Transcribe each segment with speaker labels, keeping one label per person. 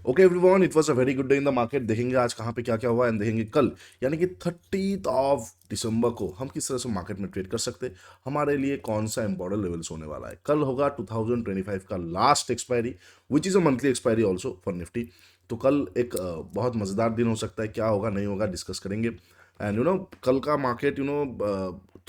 Speaker 1: Okay everyone, it was a very good day in the market. देखेंगे आज कहाँ पे क्या क्या हुआ एंड देखेंगे कल यानी कि 30th ऑफ दिसंबर को हम किस तरह से मार्केट में ट्रेड कर सकते हैं, हमारे लिए कौन सा इंपॉर्टेंट लेवल्स होने वाला है। कल होगा 2025 का last expiry, which is a monthly expiry also for Nifty. तो कल एक बहुत मज़ेदार दिन हो सकता है। क्या होगा नहीं होगा डिस्कस करेंगे। एंड कल का मार्केट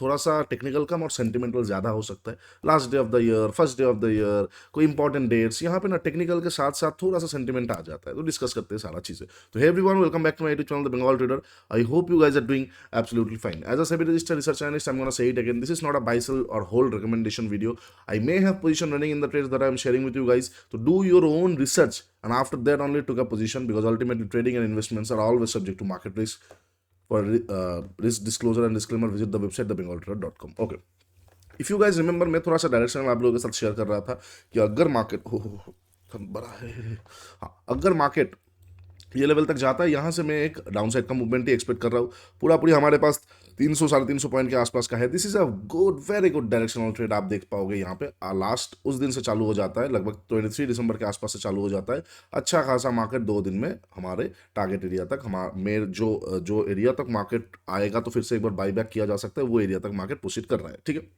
Speaker 1: थोड़ा सा टेक्निकल कम और सेंटिमेंटल ज़्यादा हो सकता है। Last day of the year, first day of the year, कोई इंपॉर्टेंट डेट्स, यहाँ पे ना टेक्निकल के साथ साथ थोड़ा सा सेंटिमेंट आ जाता है। तो डिस्कस करते हैं सारा चीज़ें। तो hey everyone, welcome back to my YouTube channel the Bengal trader. I hope you guys are doing absolutely fine. As a SEBI registered research analyst, I'm going to say it again. This is not a buy, sell or hold recommendation video. I may have position running in the trades that I'm sharing with you guys. So do your own research and after that only took a position, because ultimately trading and investments are always subject to market risk. For risk disclosure and disclaimer, visit the website thebengaltrader.com. Okay. If you guys remember, मैं थोड़ा सा direction आप लोगों के साथ share कर रहा था कि अगर मार्केट हो बड़ा है, हाँ, अगर मार्केट ये लेवल तक जाता है, यहाँ से मैं एक डाउन साइड का मूवमेंट ही एक्सपेक्ट कर रहा हूँ। पूरा पूरी हमारे पास 300 350 पॉइंट के आसपास का है। This is a good, very good directional trade. आप देख पाओगे यहाँ पे लास्ट उस दिन से चालू हो जाता है, लगभग 23 दिसंबर के आसपास से चालू हो जाता है। अच्छा खासा मार्केट 2 दिन में हमारे टारगेट एरिया तक, हमारे में जो एरिया तक मार्केट आएगा तो फिर से एक बार बाई बैक किया जा सकता है। वो एरिया तक मार्केट पुशिट कर रहा है। ठीक है,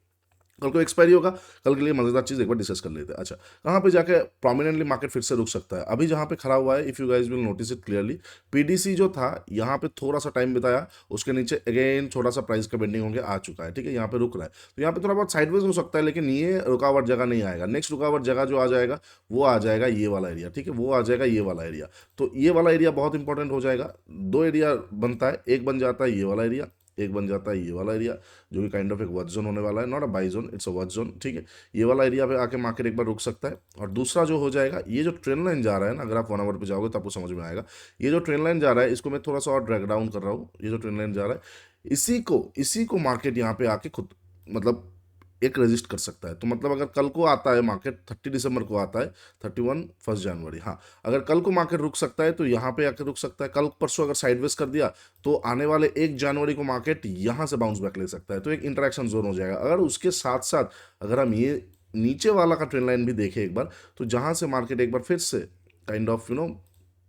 Speaker 1: कल को एक्सपायरी होगा। कल के लिए मजेदार चीज़ एक बार डिस्कस कर लेते हैं। अच्छा, कहाँ पे जाके प्रोमिनेंटली मार्केट फिर से रुक सकता है? अभी जहाँ पे खड़ा हुआ है, if you guys will notice it clearly, PDC जो था यहाँ पे थोड़ा सा टाइम बिताया, उसके नीचे अगेन छोटा सा प्राइस का बेंडिंग होकर आ चुका है। ठीक है, यहाँ पे रुक रहा है। तो यहाँ पे थोड़ा बहुत साइडवेज हो सकता है, लेकिन ये रुकावट जगह नहीं आएगा। नेक्स्ट रुकावट जगह जो आ जाएगा वो आ जाएगा ये वाला एरिया। ठीक है, वो आ जाएगा ये वाला एरिया। तो ये वाला एरिया बहुत इंपॉर्टेंट हो जाएगा। 2 एरिया बनता है, एक बन जाता है ये वाला एरिया, एक बन जाता है ये वाला एरिया, जो कि काइंड ऑफ एक वर्क जोन होने वाला है, not a by zone, it's a work zone. ठीक है, ये वाला एरिया पे आके मार्केट एक बार रुक सकता है। और दूसरा जो हो जाएगा, ये जो ट्रेंड लाइन जा रहा है ना, अगर आप 1 आवर पे जाओगे तो आपको समझ में आएगा। ये जो ट्रेंड लाइन जा रहा है, इसको मैं थोड़ा सा और ड्रैग डाउन कर रहा हूँ। ये जो ट्रेंड लाइन जा रहा है, इसी को मार्केट यहाँ पे आके खुद मतलब एक रजिस्ट कर सकता है। तो मतलब अगर कल को आता है मार्केट, 30 दिसंबर को आता है, 31 फर्स्ट जनवरी, हाँ, अगर कल को मार्केट रुक सकता है तो यहाँ पे आकर रुक सकता है। कल परसों अगर साइडवेज कर दिया तो आने वाले 1 जनवरी को मार्केट यहाँ से बाउंस बैक ले सकता है। तो एक इंटरेक्शन जोन हो जाएगा। अगर उसके साथ साथ अगर हम ये नीचे वाला का ट्रेंड लाइन भी देखें एक बार, तो जहाँ से मार्केट एक बार फिर से काइंड ऑफ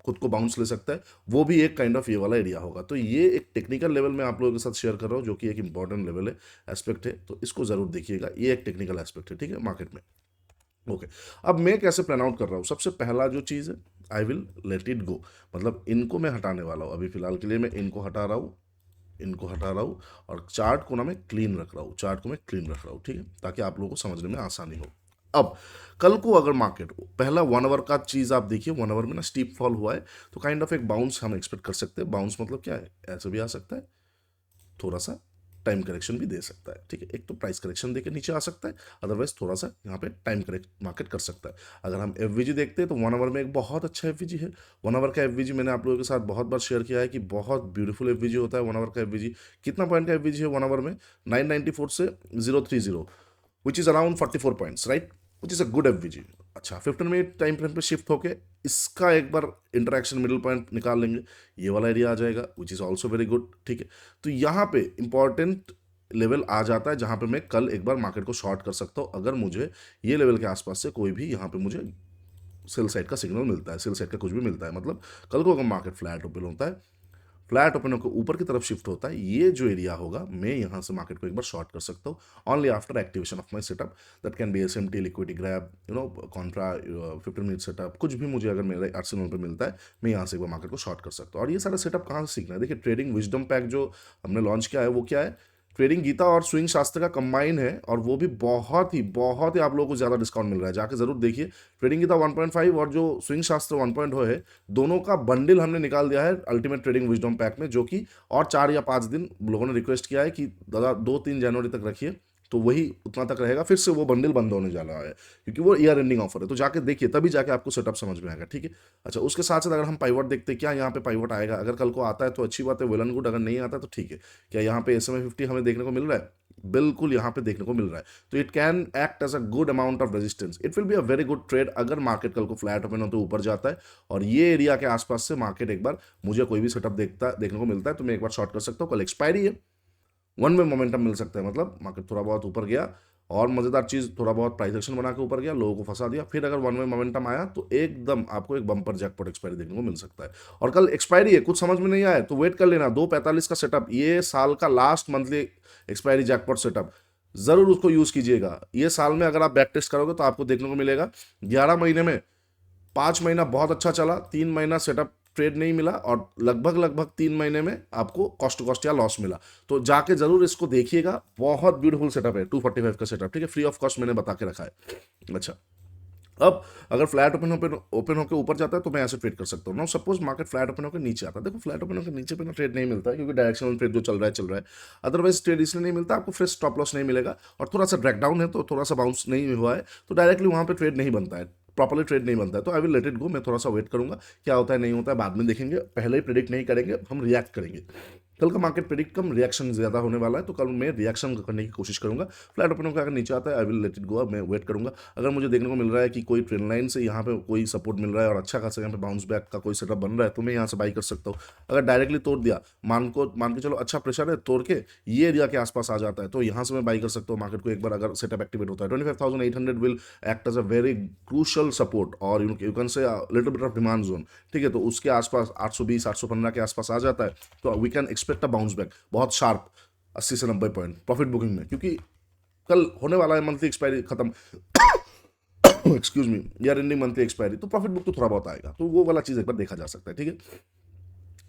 Speaker 1: खुद को बाउंस ले सकता है, वो भी एक काइंड ऑफ ये वाला एरिया होगा। तो ये एक टेक्निकल लेवल में आप लोगों के साथ शेयर कर रहा हूँ, जो कि एक इंपॉर्टेंट लेवल है, एस्पेक्ट है। तो इसको जरूर देखिएगा, ये एक टेक्निकल एस्पेक्ट है। ठीक है, मार्केट में। ओके, अब मैं कैसे प्लान आउट कर रहा हूँ? सबसे पहला जो चीज़ है, I will let it go. मतलब इनको मैं हटाने वाला हूँ। अभी फिलहाल के लिए मैं इनको हटा रहा हूँ, इनको हटा रहा हूँ, और चार्ट को ना मैं क्लीन रख रहा हूँ, चार्ट को मैं क्लीन रख रहा हूँ। ठीक है, ताकि आप लोगों को समझने में आसानी हो। अब कल को अगर मार्केट पहला 1 आवर का चीज़ आप देखिए, 1 आवर में ना स्टीप फॉल हुआ है, तो काइंड ऑफ एक बाउंस हम एक्सपेक्ट कर सकते हैं। बाउंस मतलब क्या है? ऐसे भी आ सकता है, थोड़ा सा टाइम करेक्शन भी दे सकता है। ठीक है, एक तो प्राइस करेक्शन देके नीचे आ सकता है, अदरवाइज थोड़ा सा यहाँ पे टाइम करेक्ट मार्केट कर सकता है। अगर हम एफवीजी देखते हैं तो 1 आवर में एक बहुत अच्छा एफवीजी है। 1 आवर का एफवीजी मैंने आप लोगों के साथ बहुत बार शेयर किया है कि बहुत ब्यूटीफुल एफवीजी होता है 1 आवर का एफवीजी। कितना पॉइंट का एफवीजी है 1 आवर में? 994 से 030, which is around 44 points, right, which is a good FVG. अच्छा, 15 मिनट टाइम फ्रेम पे शिफ्ट होके इसका एक बार इंटरेक्शन मिडिल पॉइंट निकाल लेंगे, ये वाला एरिया आ जाएगा, which is also very good. ठीक है, तो यहाँ पे इंपॉर्टेंट लेवल आ जाता है जहाँ पे मैं कल एक बार मार्केट को शॉर्ट कर सकता हूँ, अगर मुझे ये लेवल के आसपास से कोई भी यहाँ पे मुझे सेल साइड का सिग्नल मिलता है, सेल साइड का कुछ भी मिलता है। मतलब कल को अगर मार्केट फ्लैट ओपन होता है, फ्लैट ओपन होकर ऊपर की तरफ शिफ्ट होता है, ये जो एरिया होगा, मैं यहाँ से मार्केट को एक बार शॉर्ट कर सकता हूँ, only after activation of my setup. That can be SMT, liquidity grab, Contra, 15 minute setup, कुछ भी मुझे अगर मेरे आर्सेनल पे मिलता है, मैं यहाँ से एक बार मार्केट को शॉर्ट कर सकता हूँ। और ये सारा सेटअप कहाँ से सीखना है? देखिए, ट्रेडिंग विजडम पैक जो हमने लॉन्च किया है, वो क्या है? ट्रेडिंग गीता और स्विंग शास्त्र का कंबाइन है, और वो भी बहुत ही आप लोगों को ज़्यादा डिस्काउंट मिल रहा है, जाके ज़रूर देखिए। ट्रेडिंग गीता 1.5 और जो स्विंग शास्त्र 1.0 है, दोनों का बंडल हमने निकाल दिया है अल्टीमेट ट्रेडिंग विजडम पैक में, जो कि और 4 या 5 दिन लोगों ने रिक्वेस्ट किया है कि दादा 2-3 जनवरी तक रखिए, तो वही उतना तक रहेगा। फिर से वो बंडल बंद होने जा रहा है, क्योंकि वो ईयर एंडिंग ऑफर है। तो जाके देखिए, तभी जाके आपको सेटअप समझ में आएगा। ठीक है, अच्छा, उसके साथ साथ अगर हम पाइवट देखते हैं, क्या यहाँ पे पाइवट आएगा? अगर कल को आता है तो अच्छी बात है, वेल एंड गुड। अगर नहीं आता तो ठीक है। क्या यहाँ पे SMA 50 हमें देखने को मिल रहा है? बिल्कुल यहाँ पे देखने को मिल रहा है। तो it can act as a good amount of resistance. It will be a very good trade अगर मार्केट कल को फ्लैट ओपन हो तो ऊपर जाता है, और ये एरिया के आसपास से मार्केट एक बार मुझे कोई भी सेटअप देखने को मिलता है, तो मैं एक बार शॉर्ट कर सकता हूँ। कल एक्सपायरी है, वन में मोमेंटम मिल सकता है। मतलब मार्केट थोड़ा बहुत ऊपर गया, और मज़ेदार चीज़, थोड़ा बहुत प्राइस एक्शन बना के ऊपर गया, लोगों को फंसा दिया, फिर अगर वन वे मोमेंटम आया तो एकदम आपको एक बम्पर जैकपॉट एक्सपायरी देखने को मिल सकता है। और कल एक्सपायरी है, कुछ समझ में नहीं आया तो वेट कर लेना, 2:45 का सेटअप, ये साल का last monthly expiry jackpot setup, ज़रूर उसको यूज़ कीजिएगा। ये साल में अगर आप बैक टेस्ट करोगे तो आपको देखने को मिलेगा 11 महीने में 5 महीना बहुत अच्छा चला, 3 महीना सेटअप ट्रेड नहीं मिला, और लगभग लगभग 3 महीने में आपको कॉस्ट टू कॉस्ट या लॉस मिला। तो जाके जरूर इसको देखिएगा, बहुत ब्यूटीफुल सेटअप है 245 का सेटअप, ठीक है, फ्री ऑफ कॉस्ट मैंने बता के रखा है। अच्छा, अब अगर फ्लैट ओपन ओपन होकर ऊपर जाता है तो मैं ऐसे ट्रेड कर सकता हूँ। Now suppose market flat open होकर नीचे आता है, देखो फ्लैट ओपन होकर नीचे पे ना ट्रेड नहीं मिलता है, क्योंकि डायरेक्शनल ट्रेड जो चल रहा है, अदरवाइज ट्रेड इसलिए नहीं मिलता, आपको फ्रेश स्टॉप लॉस नहीं मिलेगा, और थोड़ा सा ब्रेक डाउन है तो थोड़ा सा बाउंस नहीं हुआ है तो डायरेक्टली वहाँ पे ट्रेड नहीं बनता है, प्रॉपरली ट्रेड नहीं बनता है। तो I will let it go, मैं थोड़ा सा वेट करूंगा, क्या होता है नहीं होता है बाद में देखेंगे, पहले ही प्रिडिक्ट नहीं करेंगे, हम रिएक्ट करेंगे। कल का मार्केट प्रेडिक्ट कम, रिएक्शन ज़्यादा होने वाला है, तो कल मैं रिएक्शन करने की कोशिश करूंगा। फ्लैट ओपन होकर अगर नीचे आता है I will let it go, मैं वेट करूंगा। अगर मुझे देखने को मिल रहा है कि कोई ट्रेंड लाइन से यहाँ पे कोई सपोर्ट मिल रहा है और अच्छा खासा यहाँ पे बाउंस बैक का कोई सेटअप बन रहा है तो मैं यहाँ से बाई कर सकता हूँ। अगर डायरेक्टली तोड़ दिया, मान के चलो अच्छा प्रेशर है, तोड़ के ये एरिया के आसपास आ जाता है तो यहाँ से मैं बाई कर सकता हूँ मार्केट को। एक बार अगर सेटअप एक्टिवेट होता है 25,800 will act as a very crucial support, और you can say little bit of demand zone, ठीक है। तो उसके आसपास 820 815 के आसपास आ जाता है तो we can expect a bounce back बहुत शार्प, 80 से 90 पॉइंट प्रॉफिट बुकिंग में, क्योंकि कल होने वाला है मंथली एक्सपायरी खत्म, excuse me, year ending monthly expiry, तो प्रॉफिट बुक तो थोड़ा बहुत आएगा, तो वो वाला चीज़ एक बार देखा जा सकता है, ठीक है।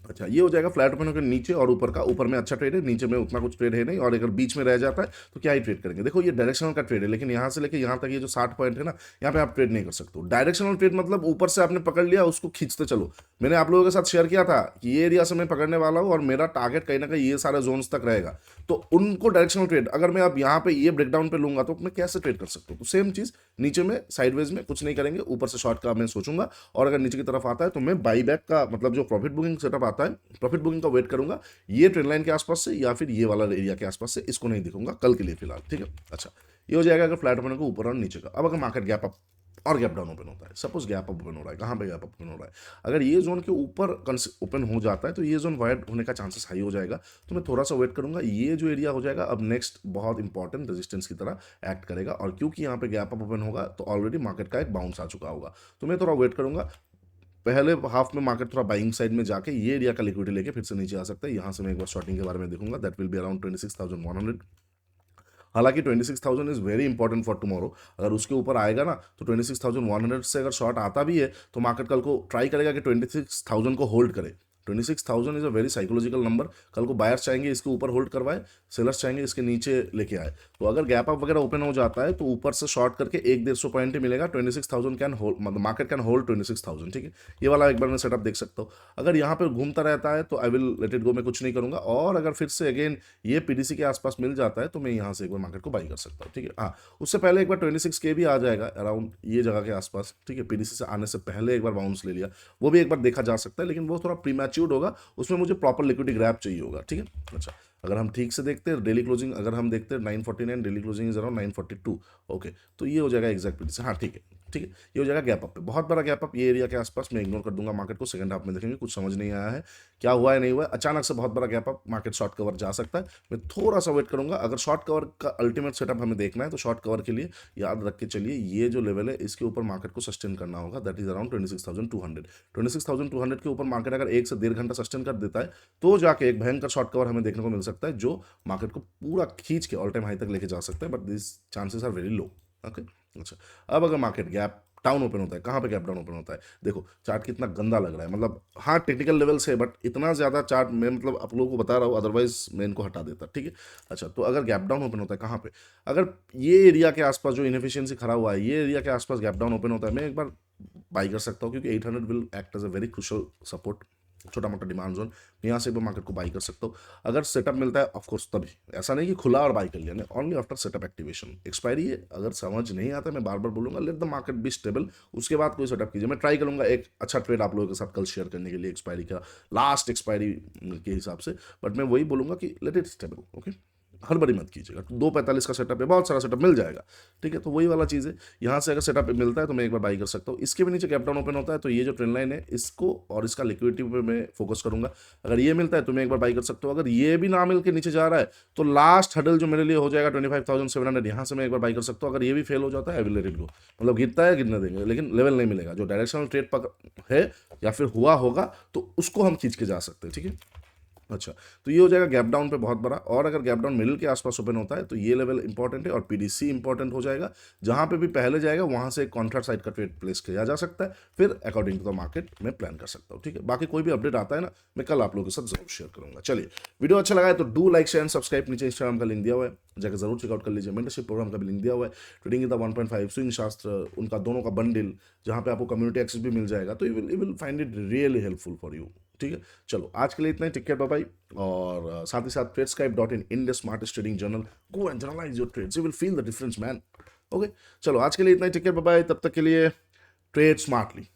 Speaker 1: अच्छा, ये हो जाएगा फ्लैट ओपन होकर नीचे और ऊपर का, ऊपर में अच्छा ट्रेड है, नीचे में उतना कुछ ट्रेड है नहीं, और अगर बीच में रह जाता है तो क्या ही ट्रेड करेंगे। देखो ये डायरेक्शनल का ट्रेड है, लेकिन यहाँ से लेके यहाँ तक ये जो 60 पॉइंट है ना, यहाँ पे आप ट्रेड नहीं कर सकते हो। डायरेक्शनल ट्रेड मतलब ऊपर से आपने पकड़ लिया, उसको खींचते चलो। मैंने आप लोगों के साथ शेयर किया था कि ये एरिया से मैं पकड़ने वाला हूँ और मेरा टारगेट कहीं ना कहीं ये सारे जोन्स तक रहेगा, तो उनको डायरेक्शनल ट्रेड अगर मैं अब यहाँ पे ये ब्रेकडाउन पे लूंगा तो मैं कैसे ट्रेड कर सकता हूँ। तो सेम चीज़ नीचे में साइडवेज में कुछ नहीं करेंगे, ऊपर से शॉर्ट का मैं सोचूंगा, और अगर नीचे की तरफ आता है तो मैं बाई बैक का मतलब जो प्रॉफिट बुकिंग सेटअप आता है, प्रॉफिट बुकिंग का वेट करूंगा ये ट्रेंड लाइन के आसपास से या फिर ये वाला एरिया के आसपास से, इसको नहीं दिखूंगा कल के लिए फिलहाल, ठीक है। अच्छा, ये हो जाएगा अगर फ्लैट ओपन को ऊपर और नीचे का। अब अगर मार्केट गैप अप और गैप डाउन ओपन होता है, सपोज गैप अप ओपन हो रहा है, कहाँ पे गैप अप ओपन हो रहा है, अगर ये जोन के ऊपर ओपन हो जाता है तो ये जोन वाइड होने का चांसेस हाई हो जाएगा, तो मैं थोड़ा सा वेट करूंगा। ये जो एरिया हो जाएगा अब नेक्स्ट बहुत इंपॉर्टेंट रेजिस्टेंस की तरह एक्ट करेगा, और क्योंकि यहाँ पे गैप अप ओपन होगा तो ऑलरेडी मार्केट का एक बाउंस आ चुका होगा, तो मैं थोड़ा वेट करूंगा। पहले हाफ में मार्केट थोड़ा बाइंग साइड में जाके ये एरिया का लिक्विडिटी लेके फिर से नीचे आ सकता है। यहाँ से मैं एक बार शॉर्टिंग के बारे में देखूंगा, दैट विल बी अराउंड 26,100। हालांकि 26,000 is very important for tomorrow, अगर उसके ऊपर आएगा ना तो 26,100 से अगर शॉर्ट आता भी है तो मार्केट कल को ट्राई करेगा कि 26,000 को होल्ड करे। 26,000 is a very psychological number, कल को बायर्स चाहेंगे इसके ऊपर होल्ड करवाए, सेलर्स चाहेंगे इसके नीचे लेके आए, तो अगर गैप अप वगैरह ओपन हो जाता है तो ऊपर से शॉर्ट करके 100-150 पॉइंट ही मिलेगा। 26,000 कैन होल्ड, मतलब मार्केट कैन होल्ड 26,000, ठीक है। ये वाला एक बार मैं सेटअप देख सकता हूँ। अगर यहाँ पे घूमता रहता है तो I will let it go, मैं कुछ नहीं करूंगा, और अगर फिर से अगेन ये पीडीसी के आसपास मिल जाता है तो मैं यहाँ से एक बार मार्केट को बाई कर सकता हूँ, ठीक है। हाँ, उससे पहले एक बार 26 के भी आ जाएगा अराउंड ये जगह के आसपास, ठीक है। पीडीसी से आने से पहले एक बार बाउंस ले लिया, वो भी एक बार देखा जा सकता है, लेकिन वो थोड़ा प्रीमैच्योर्ड होगा, उसमें मुझे प्रॉपर लिक्विडिटी ग्रैब चाहिए होगा, ठीक है। अच्छा, अगर हम ठीक से देखते हैं डेली क्लोजिंग, अगर हम देखते हैं 949, daily closing is around 942, okay, तो ये हो जाएगा एग्जैक्ट पीडीसी, हाँ ठीक है, ठीक है। ये हो जाएगा गैप अप पे, बहुत बड़ा गैप अप ये एरिया के आसपास, मैं इग्नोर कर दूंगा मार्केट को, सेकंड हाफ में देखेंगे, कुछ समझ नहीं आया है क्या हुआ है नहीं हुआ है, अचानक से बहुत बड़ा gap up, market short cover जा सकता है, मैं थोड़ा सा वेट करूंगा। अगर शॉर्ट कवर का अल्टीमेट सेटअप हमें देखना है तो शॉर्ट कवर के लिए याद रख के चलिए ये जो लेवल है इसके ऊपर मार्केट को सस्टेन करना होगा, दैट इज अराउंड 26,200। 26,200 के ऊपर मार्केट अगर 1 से 1.5 घंटा सस्टेन कर देता है तो जाके एक भयंकर शॉर्ट कवर हमें देखने को मिल सकता है, जो मार्केट को पूरा खींच के ऑल टाइम हाई तक लेके जा सकता है, but this chances are very low, okay. अच्छा, अब अगर मार्केट गैप डाउन ओपन होता है, कहाँ पे गैप डाउन ओपन होता है, देखो चार्ट कितना गंदा लग रहा है, मतलब हाँ टेक्निकल लेवल से, बट इतना ज़्यादा चार्ट मैं मतलब आप लोगों को बता रहा हूँ, अदरवाइज मैं इनको हटा देता, ठीक है। अच्छा, तो अगर गैप डाउन ओपन होता है कहाँ पे, अगर ये एरिया के आसपास जो इनएफिशिएंसी खड़ा हुआ है, ये एरिया के आसपास गैप डाउन ओपन होता है, मैं एक बार बाई कर सकता हूँ, क्योंकि 800 will act as a very crucial support, छोटा मोटा डिमांड जोन, यहाँ से एक बार मार्केट को बाई कर सकता हूँ। अगर सेटअप मिलता है ऑफकोर्स तभी, ऐसा नहीं कि खुला और बाई कर लिया, नहीं, only after setup activation. Expiry है, अगर समझ नहीं आता मैं बार बार बोलूंगा let the market be stable, उसके बाद कोई सेटअप कीजिए। मैं ट्राई करूंगा एक अच्छा ट्रेड आप लोगों के साथ कल शेयर करने के लिए एक्सपायरी का, लास्ट एक्सपायरी के हिसाब से, बट मैं वही बोलूंगा कि लेट इट स्टेबल, ओके। हड़बड़ी मत कीजिएगा। 2:45 का सेटअप है, बहुत सारा सेटअप मिल जाएगा, ठीक है। तो वही वाला चीज़ है, यहाँ से अगर सेटअप मिलता है तो मैं एक बार बाई कर सकता हूँ। इसके भी नीचे गैप डाउन ओपन होता है, तो ये जो ट्रेंड लाइन है इसको और इसका लिक्विडिटी पे मैं फोकस करूंगा। अगर ये मिलता है तो मैं एक बार बाई कर सकता हूँ। अगर ये भी ना मिल के नीचे जा रहा है तो लास्ट हडल जो मेरे लिए हो जाएगा 25,700, यहाँ से मैं एक बार बाई कर सकता हूँ। अगर ये भी फेल हो जाता है I will let it go, मतलब गिरता है गिरने देंगे, लेकिन लेवल नहीं मिलेगा। जो डायरेक्शनल ट्रेड है या फिर हुआ होगा तो उसको हम खींच के जा सकते हैं, ठीक है। अच्छा, तो ये हो जाएगा गैप डाउन पे बहुत बड़ा। और अगर गैप डाउन मिडिल के आसपास ओपन होता है तो ये लेवल इंपॉर्टेंट है और पीडीसी इंपॉर्टेंट हो जाएगा। जहां पे भी पहले जाएगा वहां से एक कॉन्ट्रैक्ट साइड का ट्रेड प्लेस किया जा सकता है, फिर अकॉर्डिंग टू द मार्केट में प्लान कर सकता हूँ, ठीक है। बाकी कोई भी अपडेट आता है ना, मैं कल आप लोगों के साथ जरूर शेयर करूंगा। चलिए, वीडियो अच्छा लगा है तो do like share and subscribe. नीचे इंस्टाग्राम का लिंक दिया हुआ है, जाकर जरूर चेकआउट कर लीजिए। मेंटरशिप प्रोग्राम का भी लिंक दिया हुआ है, ट्रेडिंग इन द 1.5 स्विंग शास्त्र, उनका दोनों का बंडल, जहां पे आपको कम्युनिटी एक्सेस भी मिल जाएगा। तो you will find it really helpful for you, ठीक है। चलो, आज के लिए इतना ही। Take care, bye bye. और साथ ही साथ Tradescribe, India smartest trading journal, go and journalise your trades, you will feel the difference man. Okay, चलो आज के लिए इतना ही। Take care, bye bye. तब तक के लिए ट्रेड स्मार्टली।